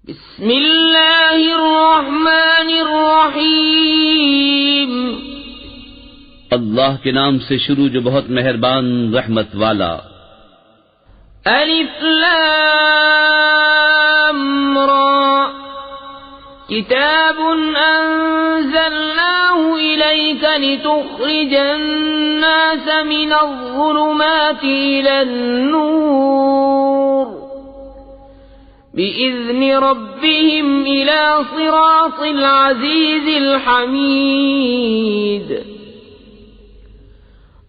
بسم اللہ الرحمن الرحیم اللہ کے نام سے شروع جو بہت مہربان رحمت والا۔ الف لام را کتاب انزلناه الیک لتخرج الناس من الظلمات الى النور بإذن ربهم إلى صراط العزيز الحميد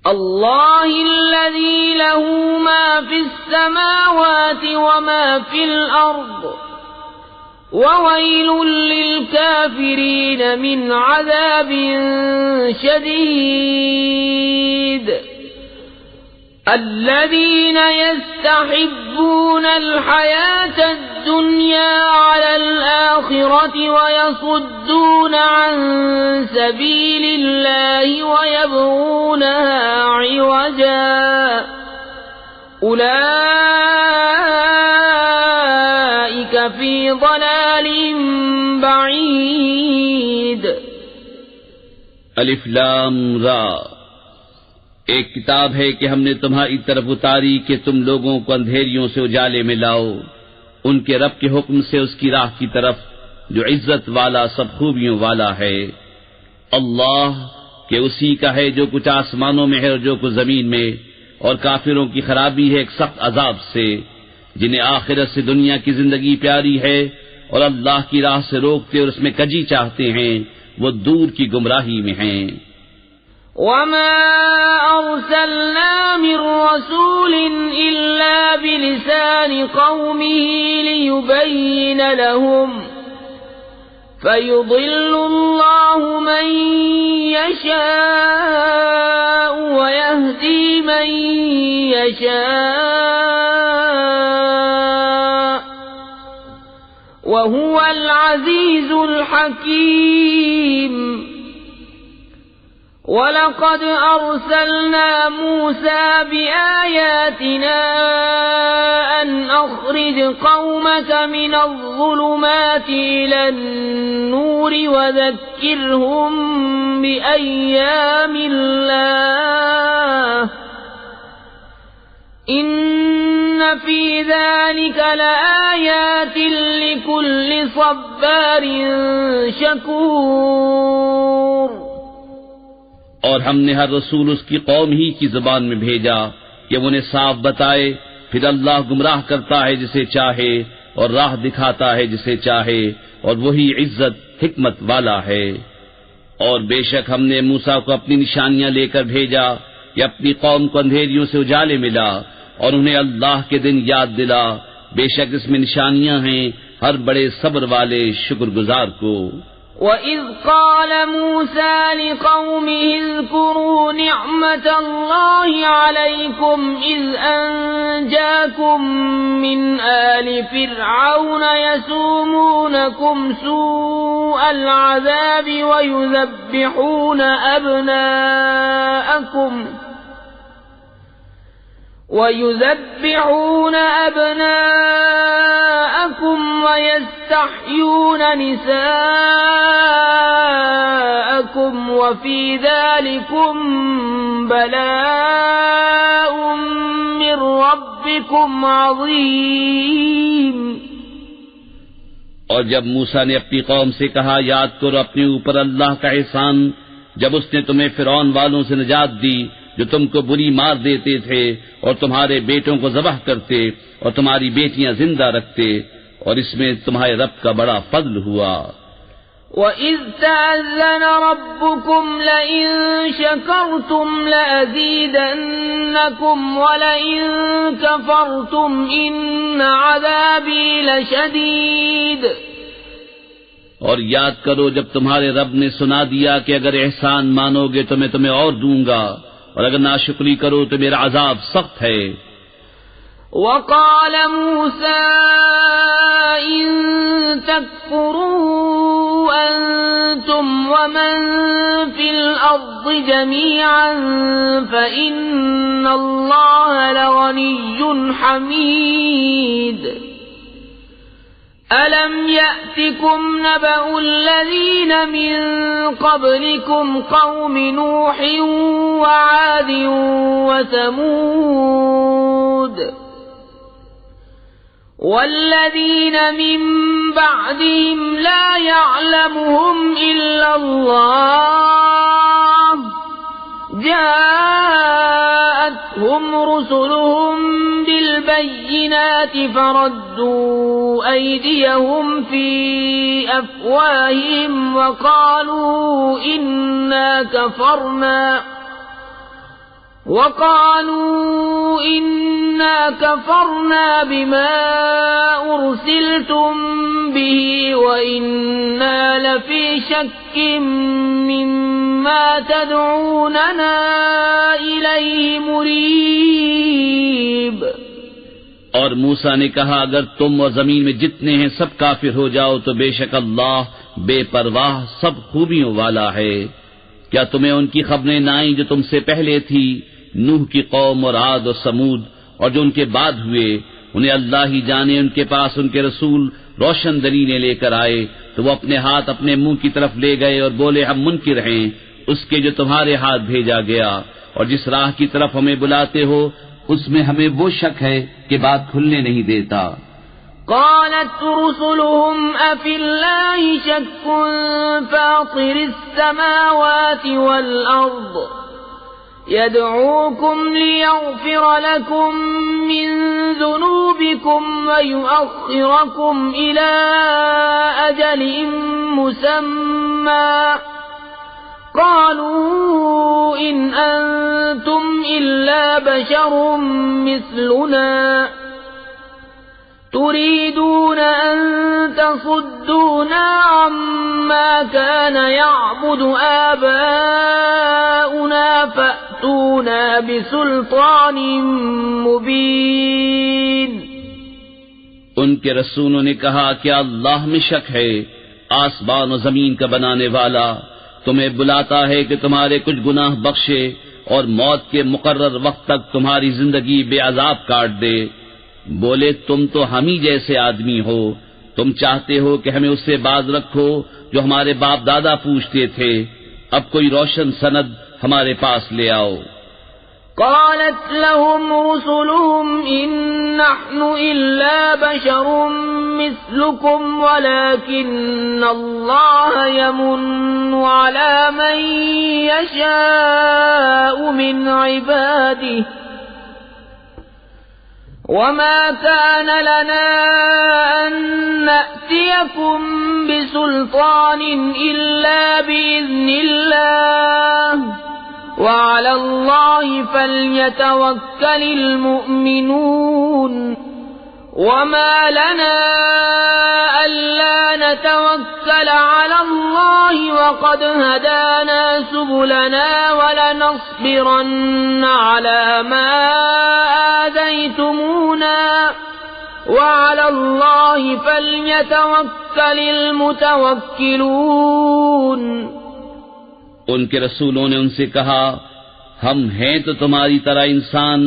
الله الذي له ما في السماوات وما في الأرض وويل للكافرين من عذاب شديد الذين يستحبون الحياة الدنيا على الآخرة ويصدون عن سبيل الله ويبغونها عوجا أولئك في ضلال بعيد الف لام را، ایک کتاب ہے کہ ہم نے تمہاری طرف اتاری کہ تم لوگوں کو اندھیریوں سے اجالے میں لاؤ ان کے رب کے حکم سے اس کی راہ کی طرف جو عزت والا سب خوبیوں والا ہے۔ اللہ کہ اسی کا ہے جو کچھ آسمانوں میں ہے اور جو کچھ زمین میں، اور کافروں کی خرابی ہے ایک سخت عذاب سے، جنہیں آخرت سے دنیا کی زندگی پیاری ہے اور اللہ کی راہ سے روکتے اور اس میں کجی چاہتے ہیں، وہ دور کی گمراہی میں ہیں۔ وما أرسلنا من رسول إلا بلسان قومه ليبين لهم فيضل الله من يشاء ويهدي من يشاء وهو العزيز الحكيم وَلَقَدْ أَرْسَلْنَا مُوسَى بِآيَاتِنَا أَنْ أَخْرِجْ قَوْمَكَ مِنَ الظُّلُمَاتِ إِلَى النُّورِ وَذَكِّرْهُم بِأَيَّامِ اللَّهِ إِنَّ فِي ذَلِكَ لَآيَاتٍ لِكُلِّ صَبَّارٍ شَكُورٍ۔ اور ہم نے ہر رسول اس کی قوم ہی کی زبان میں بھیجا کہ وہ انہیں صاف بتائے، پھر اللہ گمراہ کرتا ہے جسے چاہے اور راہ دکھاتا ہے جسے چاہے، اور وہی عزت حکمت والا ہے۔ اور بے شک ہم نے موسیٰ کو اپنی نشانیاں لے کر بھیجا کہ اپنی قوم کو اندھیریوں سے اجالے ملا اور انہیں اللہ کے دن یاد دلا، بے شک اس میں نشانیاں ہیں ہر بڑے صبر والے شکر گزار کو۔ وَإِذْ قَالَ مُوسَى لِقَوْمِهِ اذْكُرُوا نِعْمَةَ اللَّهِ عَلَيْكُمْ إِذْ أَنْجَاكُمْ مِنْ آلِ فِرْعَوْنَ يَسُومُونَكُمْ سُوءَ الْعَذَابِ وَيُذَبِّحُونَ أَبْنَاءَكُمْ وَيَسْتَحْيُونَ نِسَاءَكُمْ وَفِي ذَلِكُمْ بَلَاءٌ مِّن رَّبِّكُمْ عَظِيمٌ۔ اور جب موسیٰ نے اپنی قوم سے کہا، یاد کرو اپنے اوپر اللہ کا احسان جب اس نے تمہیں فرعون والوں سے نجات دی جو تم کو بری مار دیتے تھے اور تمہارے بیٹوں کو ذبح کرتے اور تمہاری بیٹیاں زندہ رکھتے، اور اس میں تمہارے رب کا بڑا فضل ہوا۔ وَإِذْ تَأَذَّنَ رَبُّكُمْ لَئِن شَكَرْتُمْ لَأَزِيدَنَّكُمْ وَلَئِن كَفَرْتُمْ إِنَّ عَذَابِي لَشَدِيدٌ۔ اور یاد کرو جب تمہارے رب نے سنا دیا کہ اگر احسان مانو گے تو میں تمہیں اور دوں گا، اور اگر ناشکری کرو تو میرا عذاب سخت ہے۔ وَقَالَ مُوسَى إِن تَكْفُرُوا أَنتُمْ وَمَن فِي الْأَرْضِ جَمِيعًا فَإِنَّ اللَّهَ لَغَنِيٌّ حَمِيدٌ أَلَمْ يأتكم نبأ الذين من قبلكم قوم نوح وعاد وثمود والذين من بعدهم لا يعلمهم إلا الله جاءتهم رسلهم بالبينات فردوا أيديهم في أفواههم وقالوا إنا كفرنا بما أرسلتم به وإنا لفي شك مما تدعوننا إليه مريب۔ اور موسیٰ نے کہا اگر تم اور زمین میں جتنے ہیں سب کافر ہو جاؤ تو بے شک اللہ بے پرواہ سب خوبیوں والا ہے۔ کیا تمہیں ان کی خبریں نہ آئیں جو تم سے پہلے تھی، نوح کی قوم اور عاد اور سمود، اور جو ان کے بعد ہوئے؟ انہیں اللہ ہی جانے، ان کے پاس ان کے رسول روشن دلیلیں لے کر آئے تو وہ اپنے ہاتھ اپنے منہ کی طرف لے گئے اور بولے ہم منکر ہیں اس کے جو تمہارے ہاتھ بھیجا گیا، اور جس راہ کی طرف ہمیں بلاتے ہو اس میں ہمیں وہ شک ہے کہ بات کھلنے نہیں دیتا۔ قالت رسلهم أفي الله شك فاطر السماوات والأرض يدعوكم ليغفر لكم من ذنوبكم ويؤخركم إلى أجل مسمى قالوا إن أنتم إلا بشر مثلنا تريدون أن تصدونا عما كان يعبد آباؤنا فأتونا بسلطان مبين۔ ان کے رسولوں نے کہا کیا اللہ میں شک ہے؟ آسمان و زمین کا بنانے والا تمہیں بلاتا ہے کہ تمہارے کچھ گناہ بخشے اور موت کے مقرر وقت تک تمہاری زندگی بے عذاب کاٹ دے۔ بولے تم تو ہم ہی جیسے آدمی ہو، تم چاہتے ہو کہ ہمیں اس سے باز رکھو جو ہمارے باپ دادا پوچھتے تھے، اب کوئی روشن سند ہمارے پاس لے آؤ۔ قالت لهم رسلهم إن نحن إلا بشر مثلكم ولكن الله يمن على من يشاء من عباده وما كان لنا أن نأتيكم بسلطان إلا بإذن الله وعلى الله فليتوكل المؤمنون وما لنا ألا نتوكل على الله وقد هدانا سبلنا ولنصبرن على ما آذيتمونا وعلى الله فليتوكل المتوكلون۔ ان کے رسولوں نے ان سے کہا ہم ہیں تو تمہاری طرح انسان،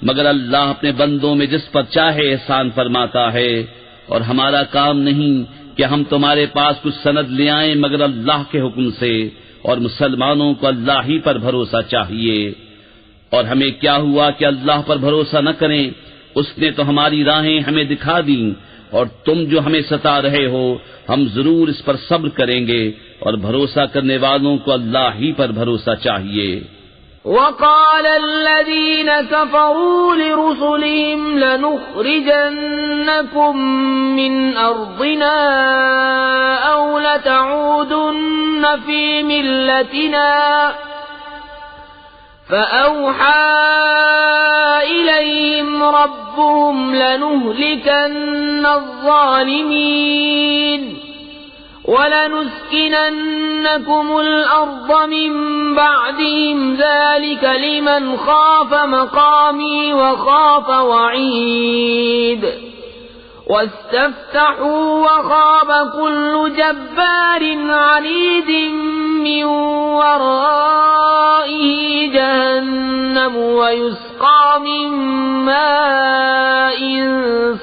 مگر اللہ اپنے بندوں میں جس پر چاہے احسان فرماتا ہے، اور ہمارا کام نہیں کہ ہم تمہارے پاس کچھ سند لے آئیں مگر اللہ کے حکم سے، اور مسلمانوں کو اللہ ہی پر بھروسہ چاہیے۔ اور ہمیں کیا ہوا کہ اللہ پر بھروسہ نہ کریں؟ اس نے تو ہماری راہیں ہمیں دکھا دیں، اور تم جو ہمیں ستا رہے ہو ہم ضرور اس پر صبر کریں گے، اور بھروسہ کرنے والوں کو اللہ ہی پر بھروسہ چاہیے۔ وقال الذين كفروا لرسلهم لنخرجنكم من أرضنا أو لتعودن في ملتنا فأوحى إليهم ربهم لنهلكن الظالمين وَلَنُسْكِنَنَّكُمُ الْأَرْضَ مِنْ بَعْدِهِمْ ذَلِكَ لِمَنْ خَافَ مَقَامِي وَخَافَ وَعِيدِ وَاسْتَفْتَحُوا وَخَابَ كُلُّ جَبَّارٍ عَنِيدٍ مِّنْ وَرَائِهِ جَهَنَّمُ وَيُسْقَى مِنْ مَاءٍ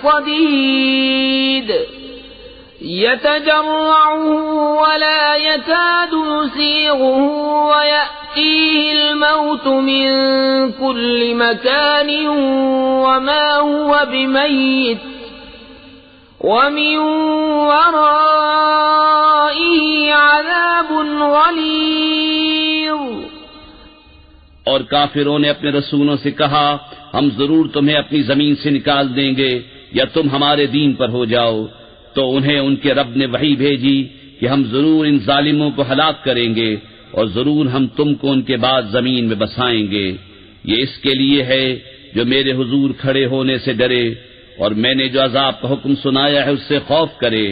صَدِيدٍ يتجرعه ولا يكاد يسيغه ويأتيه الموت من كل مكان وما هو بميت ومن ورائه عذاب غلیظ۔ اور کافروں نے اپنے رسولوں سے کہا ہم ضرور تمہیں اپنی زمین سے نکال دیں گے یا تم ہمارے دین پر ہو جاؤ، تو انہیں ان کے رب نے وحی بھیجی کہ ہم ضرور ان ظالموں کو ہلاک کریں گے اور ضرور ہم تم کو ان کے بعد زمین میں بسائیں گے۔ یہ اس کے لیے ہے جو میرے حضور کھڑے ہونے سے ڈرے اور میں نے جو عذاب کا حکم سنایا ہے اس سے خوف کرے۔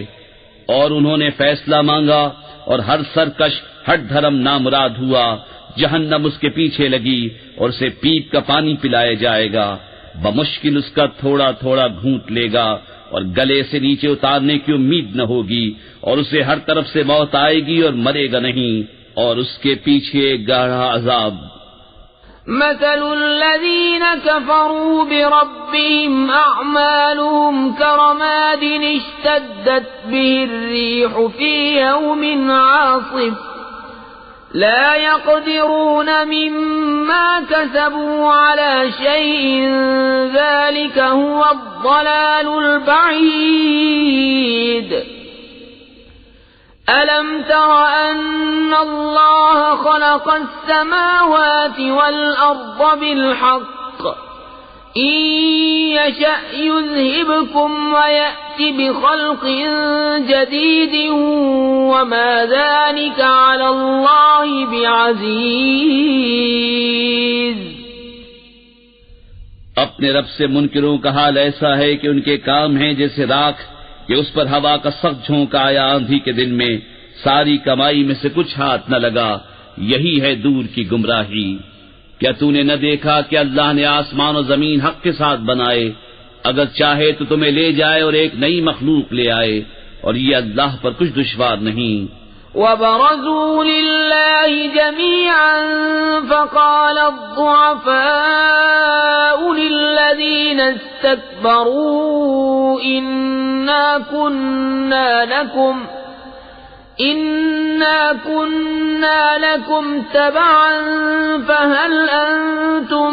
اور انہوں نے فیصلہ مانگا اور ہر سرکش ہٹ دھرم نامراد ہوا، جہنم اس کے پیچھے لگی اور اسے پیپ کا پانی پلایا جائے گا، بمشکل اس کا تھوڑا تھوڑا گھونٹ لے گا اور گلے سے نیچے اتارنے کی امید نہ ہوگی، اور اسے ہر طرف سے موت آئے گی اور مرے گا نہیں، اور اس کے پیچھے گاڑھا عذاب۔ مثل الذين كفروا بربهم أعمالهم كرماد اشتدت به الريح في يوم عاصف لا يقدرون مما كسبوا على شيء ذلك هو الضلال البعيد۔ أَلَمْ تَرَ أَنَّ اللَّهَ خَلَقَ السَّمَاوَاتِ وَالْأَرْضَ بِالْحَقِّ إِن يَشَأْ يُذْهِبْكُمْ وَيَأْتِ بِخَلْقٍ جَدِيدٍ وَمَا ذَلِكَ عَلَى اللَّهِ بِعَزِيزٍ۔ اپنے رب سے منکروں کا حال ایسا ہے کہ ان کے کام ہیں جیسے راکھ کہ اس پر ہوا کا سخت جھونکا آیا آندھی کے دن میں، ساری کمائی میں سے کچھ ہاتھ نہ لگا، یہی ہے دور کی گمراہی۔ کیا تو نے نہ دیکھا کہ اللہ نے آسمان و زمین حق کے ساتھ بنائے، اگر چاہے تو تمہیں لے جائے اور ایک نئی مخلوق لے آئے، اور یہ اللہ پر کچھ دشوار نہیں۔ وَبَرَزُوا لِلَّهِ جَمِيعًا فَقَالَ الضُّعَفَاءُ لِلَّذِينَ اسْتَكْبَرُوا إِنَّا كُنَّا لَكُمْ تَبَعًا فَهَلْ أَنْتُمْ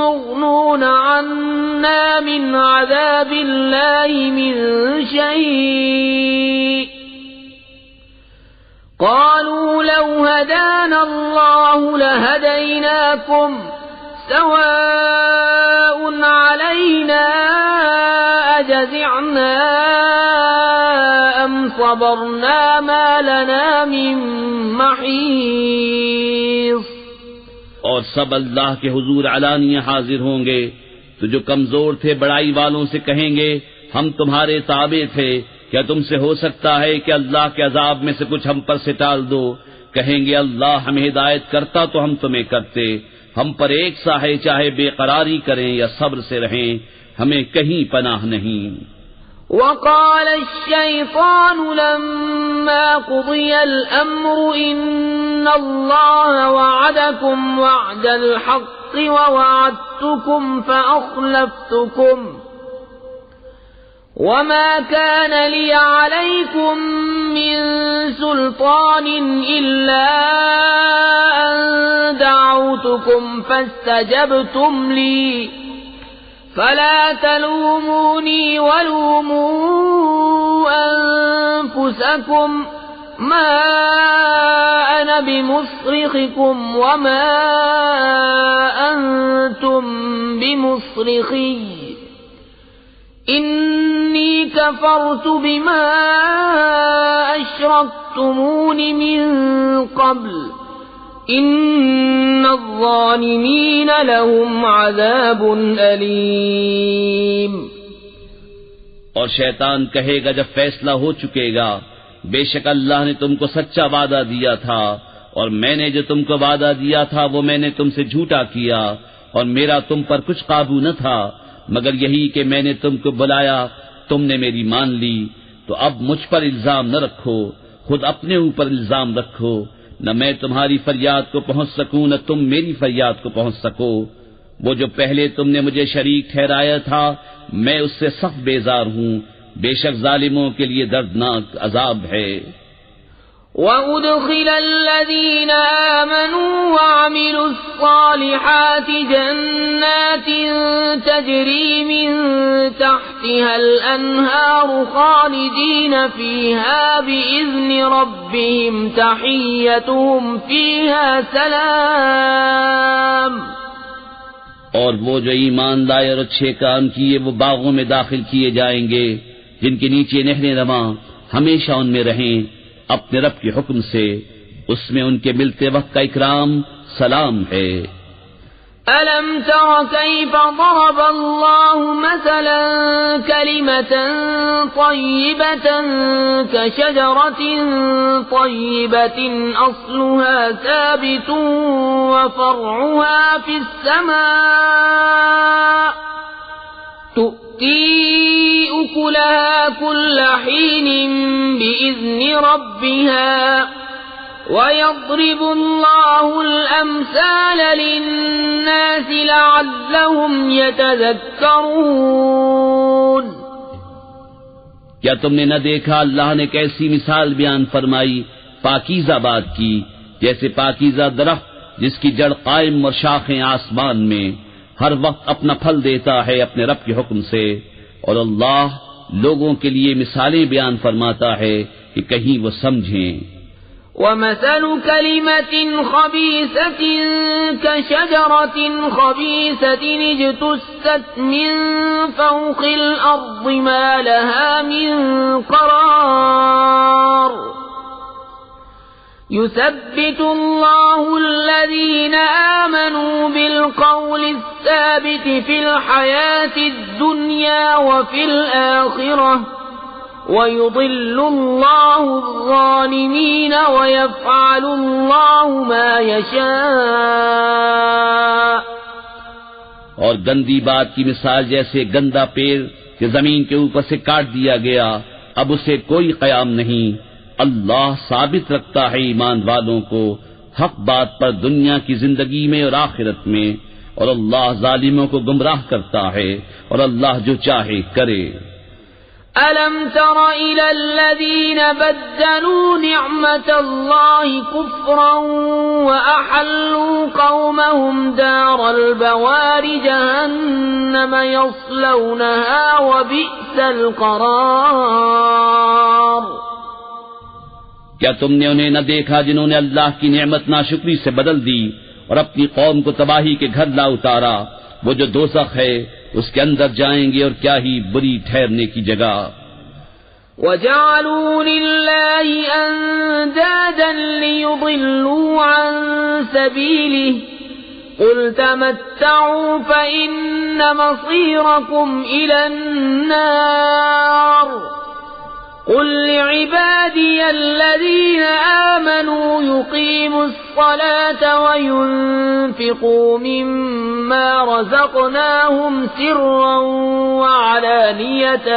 مُغْنُونَ عَنَّا مِنْ عَذَابِ اللَّهِ مِنْ شَيْءٍ قالوا لو هدانا الله لهديناكم سواء علينا أجزعنا أم صبرنا ما لنا من محيص۔ اور سب اللہ کے حضور علانیہ حاضر ہوں گے، تو جو کمزور تھے بڑائی والوں سے کہیں گے ہم تمہارے تابع تھے، کیا تم سے ہو سکتا ہے کہ اللہ کے عذاب میں سے کچھ ہم پر سے ٹال دو؟ کہیں گے اللہ ہمیں ہدایت کرتا تو ہم تمہیں کرتے، ہم پر ایک سا ہے چاہے بے قراری کریں یا صبر سے رہیں، ہمیں کہیں پناہ نہیں۔ وقال الشيطان لما قضي الأمر إن الله وعدكم وعد الحق ووعدتكم فأخلفتكم وما كان لي عليكم من سلطان إلا أن دعوتكم فاستجبتم لي فلا تلوموني ولوموا أنفسكم ما أنا بمصرخكم وما أنتم بمصرخي إني كفرت بما أشركتمون من قبل إن الظالمين لهم عذاب أليم۔ اور شیطان کہے گا جب فیصلہ ہو چکے گا، بے شک اللہ نے تم کو سچا وعدہ دیا تھا، اور میں نے جو تم کو وعدہ دیا تھا وہ میں نے تم سے جھوٹا کیا، اور میرا تم پر کچھ قابو نہ تھا مگر یہی کہ میں نے تم کو بلایا، تم نے میری مان لی، تو اب مجھ پر الزام نہ رکھو، خود اپنے اوپر الزام رکھو، نہ میں تمہاری فریاد کو پہنچ سکوں نہ تم میری فریاد کو پہنچ سکو۔ وہ جو پہلے تم نے مجھے شریک ٹھہرایا تھا میں اس سے سخت بیزار ہوں، بے شک ظالموں کے لیے دردناک عذاب ہے۔ وَأُدْخِلَ الَّذِينَ آمَنُوا وَعَمِلُوا الصَّالِحَاتِ جَنَّاتٍ تَجْرِي مِن تَحْتِهَا الْأَنْهَارُ خَالِدِينَ فِيهَا بِإِذْنِ رَبِّهِمْ تَحِيَّتُهُمْ فِيهَا سَلَامٌ۔ اور وہ جو ایمان لائے اور اچھے کام کیے وہ باغوں میں داخل کیے جائیں گے جن کے نیچے نہریں رواں، ہمیشہ ان میں رہیں اپنے رب کے حکم سے، اس میں ان کے ملتے وقت کا اکرام سلام ہے۔ أَلَمْ تَرَ كَيْفَ ضَرَبَ اللَّهُ مَثَلًا كَلِمَةً طَيِّبَةً كَشَجَرَةٍ طَيِّبَةٍ أَصْلُهَا ثَابِتٌ وَفَرْعُهَا فِي السَّمَاءِ تُؤْتِي أُكُلَهَا كُلَّ حِينٍ بِإِذْنِ رَبِّهَا وَيَضْرِبُ اللَّهُ الْأَمْثَالَ لِلنَّاسِ لَعَلَّهُمْ يَتَذَكَّرُونَ۔ کیا تم نے نہ دیکھا اللہ نے کیسی مثال بیان فرمائی پاکیزہ بات کی، جیسے پاکیزہ درخت جس کی جڑ قائم اور شاخیں آسمان میں، ہر وقت اپنا پھل دیتا ہے اپنے رب کے حکم سے، اور اللہ لوگوں کے لیے مثالیں بیان فرماتا ہے کہ کہیں وہ سمجھیں۔ وَمَثَلُ كَلِمَةٍ خَبِيثَةٍ كَشَجَرَةٍ خَبِيثَةٍ اجْتُثَّتْ مِنْ فَوْقِ الْأَرْضِ مَا لَهَا مِنْ قَرَارٍ يُثَبِّتُ اللَّهُ الَّذِينَ آمَنُوا بِالْقَوْلِ الثَّابِتِ فِي الْحَيَاةِ الدُّنْيَا وَفِي الْآخِرَةِ وَيُضِلُّ اللَّهُ الظَّالِمِينَ وَيَفْعَلُ اللَّهُ مَا يَشَاءُ۔ اور گندی بات کی مثال جیسے گندا پیڑ کہ زمین کے اوپر سے کاٹ دیا گیا، اب اسے کوئی قیام نہیں۔ اللہ ثابت رکھتا ہے ایمان والوں کو حق بات پر دنیا کی زندگی میں اور آخرت میں، اور اللہ ظالموں کو گمراہ کرتا ہے، اور اللہ جو چاہے کرے۔ أَلَمْ تَرَ إِلَى الَّذِينَ بَدَّلُوا نِعْمَةَ اللَّهِ كُفْرًا وَأَحَلُّوا قَوْمَهُمْ دَارَ الْبَوَارِ جَهَنَّمَ يَصْلَوْنَهَا وَبِئْسَ الْقَرَارُ۔ کیا تم نے انہیں نہ دیکھا جنہوں نے اللہ کی نعمت ناشکری سے بدل دی اور اپنی قوم کو تباہی کے گھر لا اتارا؟ وہ جو دوزخ ہے اس کے اندر جائیں گے، اور کیا ہی بری ٹھہرنے کی جگہ۔ وَجَعَلُوا لِلَّهِ أَندَادًا لِيُضِلُّوا عَن سَبِيلِهِ قُلْ تَمَتَّعُوا فَإِنَّ مَصِيرَكُمْ إِلَى النَّارِ قُلْ لِعِبَادِيَ الَّذِينَ آمَنُوا يُقِيمُوا الصَّلَاةَ وَيُنْفِقُوا مِمَّا رَزَقْنَاهُمْ سِرًّا وَعَلَانِيَةً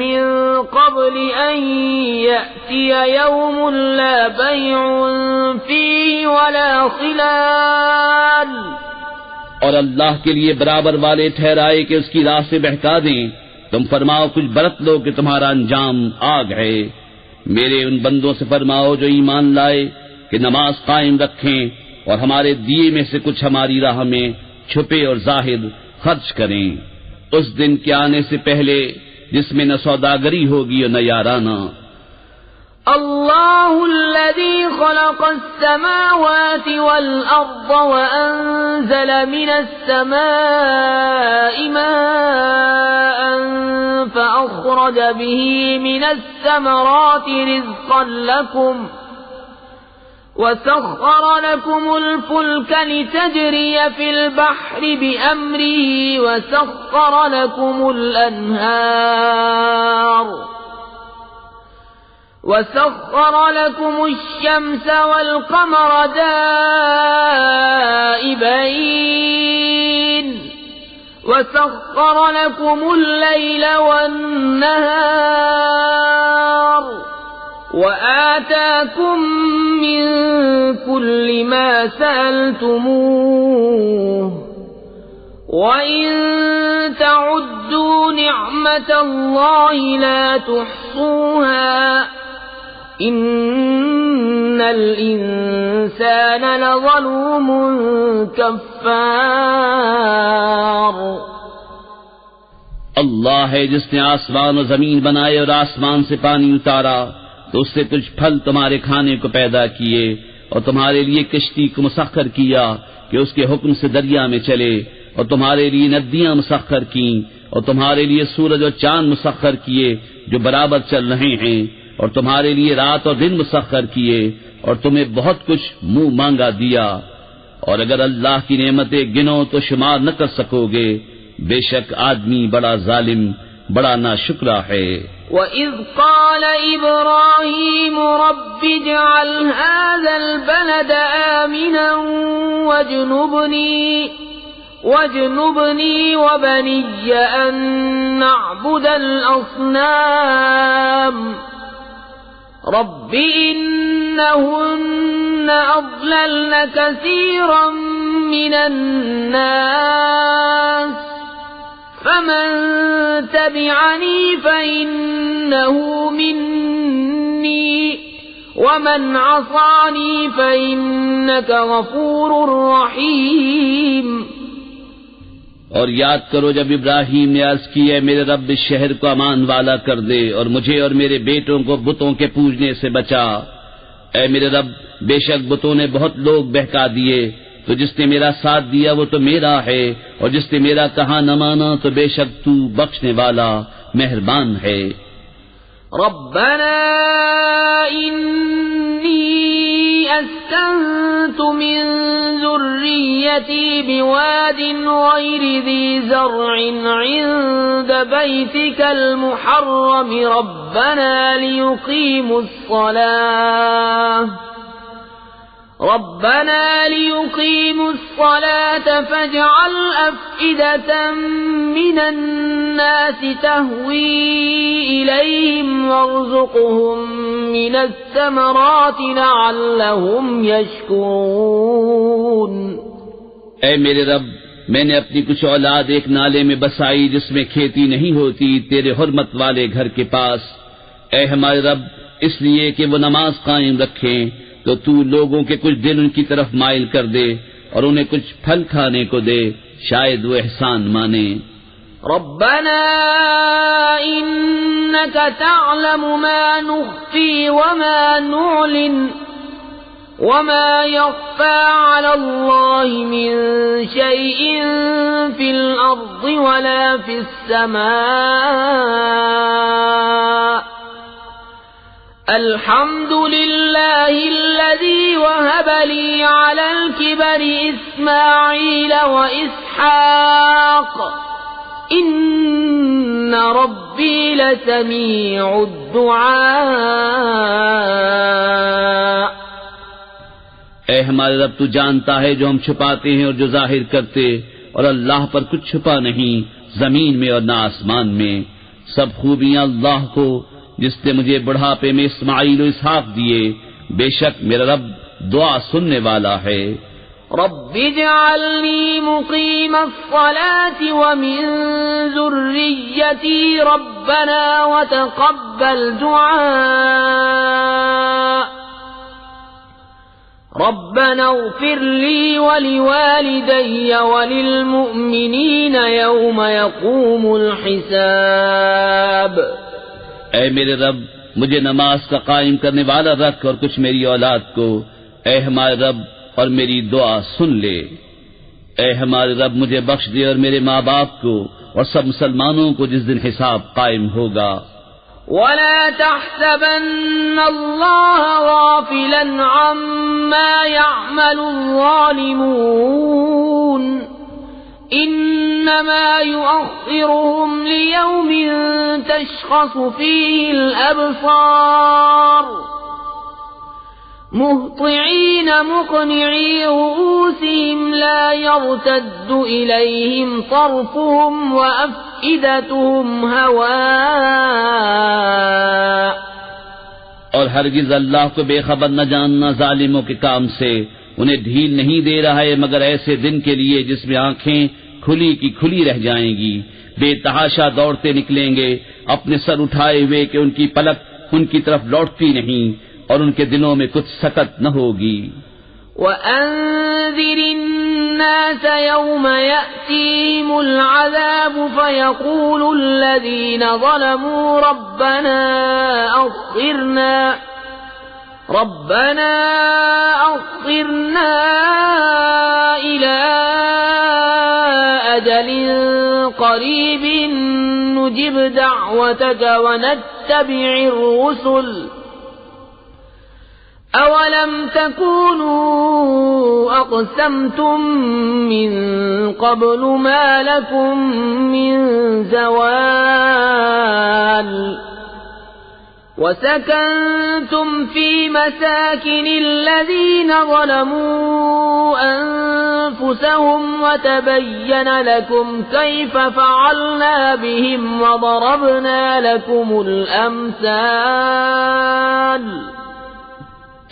مِّن قَبْلِ أَن يَأْتِيَ يَوْمٌ لَّا بَيْعٌ فِيهِ وَلَا خِلَالٌ۔ اور اللہ کے لیے برابر والے ٹھہرائے کہ اس کی راہ سے بہکا دیں، تم فرماؤ کچھ برت لو کہ تمہارا انجام آگ ہے۔ میرے ان بندوں سے فرماؤ جو ایمان لائے کہ نماز قائم رکھیں اور ہمارے دیے میں سے کچھ ہماری راہ میں چھپے اور ظاہر خرچ کریں، اس دن کے آنے سے پہلے جس میں نہ سوداگری ہوگی اور نہ یارانہ۔ الله الذي خلق السماوات والأرض وأنزل من السماء ماء فأخرج به من الثمرات رزقا لكم وسخر لكم الفلك لتجري في البحر بأمره وسخر لكم الأنهار وسخر لكم الشمس والقمر دائبين وسخر لكم الليل والنهار وآتاكم من كل ما سألتموه وإن تعدوا نعمة نعمة الله لا تحصوها إن الإنسان لظلوم كفار اللہ ہے جس نے آسمان و زمین بنائے اور آسمان سے پانی اتارا تو اس سے کچھ پھل تمہارے کھانے کو پیدا کیے اور تمہارے لیے کشتی کو مسخر کیا کہ اس کے حکم سے دریا میں چلے اور تمہارے لیے ندیاں مسخر کیں اور تمہارے لیے سورج اور چاند مسخر کیے جو برابر چل رہے ہیں اور تمہارے لیے رات اور دن مسخر کیے اور تمہیں بہت کچھ منہ مانگا دیا اور اگر اللہ کی نعمتیں گنو تو شمار نہ کر سکو گے بے شک آدمی بڑا ظالم بڑا ناشکرا ہے وَإِذْ قَالَ إِبْرَاهِيمُ رَبِّ اجْعَلْ هَذَا الْبَلَدَ آمِنًا وَاجْنُبْنِي وَبَنِيَّ أَن نَّعْبُدَ الْأَصْنَامَ رَبِّ إِنَّهُنَّ أَضْلَلْنَ كَثِيرًا مِّنَ النَّاسِ فمن تبعني فإنه مني ومن عصاني فإنك غفور رحيم اور یاد کرو جب ابراہیم نے عرض کی ہے میرے رب اس شہر کو امان والا کر دے اور مجھے اور میرے بیٹوں کو بتوں کے پوجنے سے بچا اے میرے رب بے شک بتوں نے بہت لوگ بہکا دیے تو جس نے میرا ساتھ دیا وہ تو میرا ہے اور جس نے میرا کہا نہ مانا تو بے شک تو بخشنے والا مہربان ہے ربنا انی اسکنت من ذریتی بواد غیر ذی زرع عند بیتک المحرم ربنا لیقیموا الصلاة فاجعل أفئدة من الناس تهوي إليهم وارزقهم من الثمرات لعلهم يشكرون اے میرے رب میں نے اپنی کچھ اولاد ایک نالے میں بسائی جس میں کھیتی نہیں ہوتی تیرے حرمت والے گھر کے پاس اے ہمارے رب اس لیے کہ وہ نماز قائم رکھیں تو تو لوگوں کے کچھ دل ان کی طرف مائل کر دے اور انہیں کچھ پھل کھانے کو دے شاید وہ احسان مانے ربنا انك تعلم ما نخفي وما نعلن وما يخفى على الله من شيء في الأرض ولا في السماء الحمد لله الذي وهب لي على الكبر إسماعيل وإسحاق إن ربي لسميع الدعاء اے ہمارے رب تو جانتا ہے جو ہم چھپاتے ہیں اور جو ظاہر کرتے اور اللہ پر کچھ چھپا نہیں زمین میں اور نہ آسمان میں سب خوبیاں اللہ کو جس نے مجھے بڑھاپے میں اسماعیل و اسحاق دیے بے شک میرا رب دعا سننے والا ہے رب اجعلنی مقیم الصلاة ومن ذریتی ربنا وتقبل دعاء ربنا اغفر لي ولوالدي وللمؤمنين يوم يقوم الحساب اے میرے رب مجھے نماز کا قائم کرنے والا رکھ اور کچھ میری اولاد کو اے ہمارے رب اور میری دعا سن لے اے ہمارے رب مجھے بخش دے اور میرے ماں باپ کو اور سب مسلمانوں کو جس دن حساب قائم ہوگا ولا تحسبن الله غافلا عما يعمل الظالمون إنما يؤخرهم ليوم تشخص فيه الأبصار مهطعين مقنعي رؤوسهم لا يرتد إليهم طرفهم وأفئدتهم هواء اور ہرگز اللہ کو بے خبر نہ جاننا ظالموں کے کام سے انہیں ڈھیل نہیں دے رہا ہے مگر ایسے دن کے لیے جس میں آنکھیں کھلی کی کھلی رہ جائیں گی، بے تحاشا دوڑتے نکلیں گے اپنے سر اٹھائے ہوئے کہ ان کی پلک ان کی طرف لوٹتی نہیں اور ان کے دلوں میں کچھ سکت نہ ہوگی۔ وَأَنذِرِ النَّاسَ يَوْمَ يَأْتِيهِمُ الْعَذَابُ فَيَقُولُ الَّذِينَ ظَلَمُوا رَبَّنَا أَخِّرْنَا إِلَى أَجَلٍ قَرِيبٍ نُجِبْ دَعْوَتَكَ وَنَتَّبِعِ الرُّسُلَ أَوَلَمْ تَكُونُوا أَقْسَمْتُمْ مِنْ قَبْلُ مَا لَكُمْ مِنْ زَوَالٍ وَسَكَنْتُمْ فِي مَسَاكِنِ الَّذِينَ ظَلَمُوا أَنفُسَهُمْ وَتَبَيَّنَ لَكُمْ كَيْفَ فَعَلْنَا بِهِمْ وَضَرَبْنَا لَكُمُ الْأَمْثَالَ۔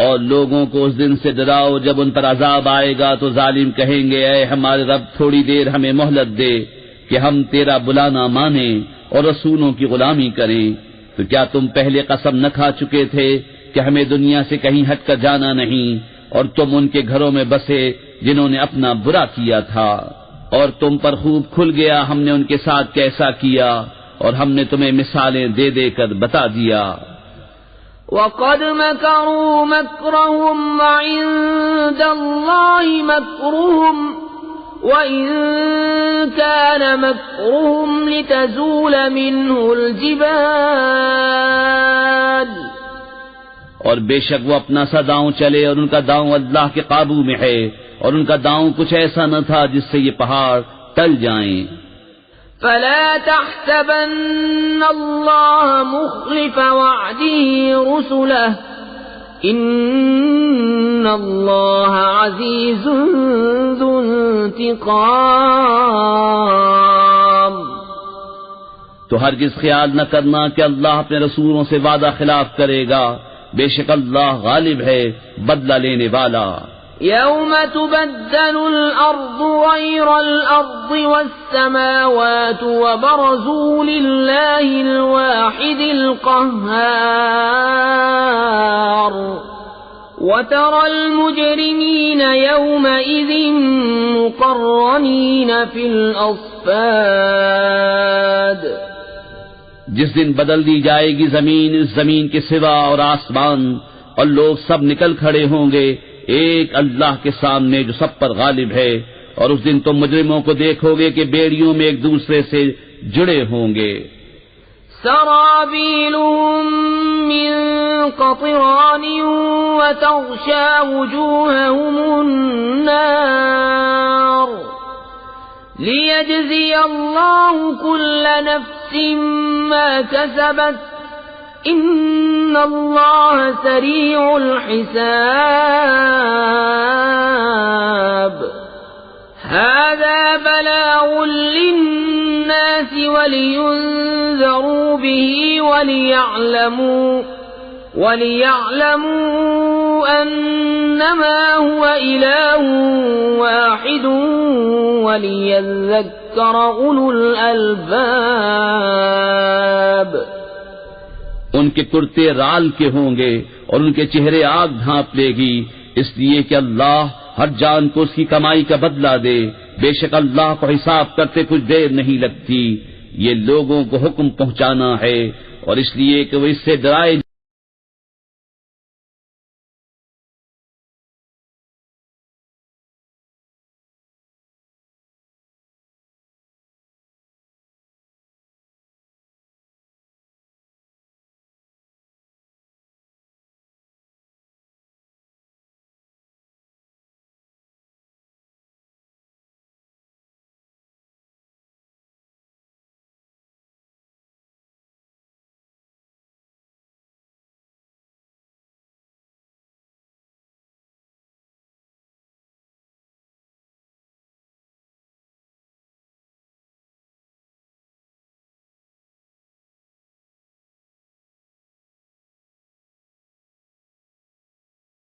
اور لوگوں کو اس دن سے ڈراؤ جب ان پر عذاب آئے گا تو ظالم کہیں گے اے ہمارے رب تھوڑی دیر ہمیں مہلت دے کہ ہم تیرا بلانا مانیں اور رسولوں کی غلامی کریں۔ تو کیا تم پہلے قسم نہ کھا چکے تھے کہ ہمیں دنیا سے کہیں ہٹ کر جانا نہیں، اور تم ان کے گھروں میں بسے جنہوں نے اپنا برا کیا تھا، اور تم پر خوب کھل گیا ہم نے ان کے ساتھ کیسا کیا، اور ہم نے تمہیں مثالیں دے دے کر بتا دیا۔ وَقَدْ مَكَرُوا مَكْرَهُمْ وَعِندَ اللَّهِ مَكْرُهُمْ وَإِن كَانَ مَكْرُهُمْ لِتَزُولَ مِنْهُ الْجِبَالُ۔ اور بے شک وہ اپنا سا داؤں چلے اور ان کا داؤں اللہ کے قابو میں ہے، اور ان کا داؤں کچھ ایسا نہ تھا جس سے یہ پہاڑ ٹل جائیں۔ فَلَا تَحْسَبَنَّ اللَّهَ مُخْلِفَ وَعْدِهِ رُسُلَهُ إِنَّ اللَّهَ عَزِيزٌ ذُو انتقام۔ تو ہرگز خیال نہ کرنا کہ اللہ اپنے رسولوں سے وعدہ خلاف کرے گا، بے شک اللہ غالب ہے، بدلہ لینے والا۔ يَوْمَ تُبَدَّلُ الْأَرْضُ غَيْرَ الْأَرْضِ وَالسَّمَاوَاتُ وَبَرَزُوا لِلَّهِ الْوَاحِدِ الْقَهَّارِ وَتَرَى الْمُجْرِمِينَ يَوْمَئِذٍ مُقَرَّنِينَ فِي الْأَصْفَادِ۔ جس دن بدل دی جائے گی زمین اس زمین کے سوا اور آسمان، اور لوگ سب نکل کھڑے ہوں گے ایک اللہ کے سامنے جو سب پر غالب ہے، اور اس دن تم مجرموں کو دیکھو گے کہ بیڑیوں میں ایک دوسرے سے جڑے ہوں گے۔ سرابیلهم من قطران وتغشى وجوههم النار ليجزي الله كل نفس ما كسبت إن الله سريع الحساب۔ هذا بلاغ للناس ولينذروا به وليعلموا أنما هو إله واحد وليذكر أولو الألباب۔ ان کے کرتے رال کے ہوں گے اور ان کے چہرے آگ ڈھانپ لے گی، اس لیے کہ اللہ ہر جان کو اس کی کمائی کا بدلہ دے، بے شک اللہ کو حساب کرتے کچھ دیر نہیں لگتی۔ یہ لوگوں کو حکم پہنچانا ہے اور اس لیے کہ وہ اس سے ڈرائے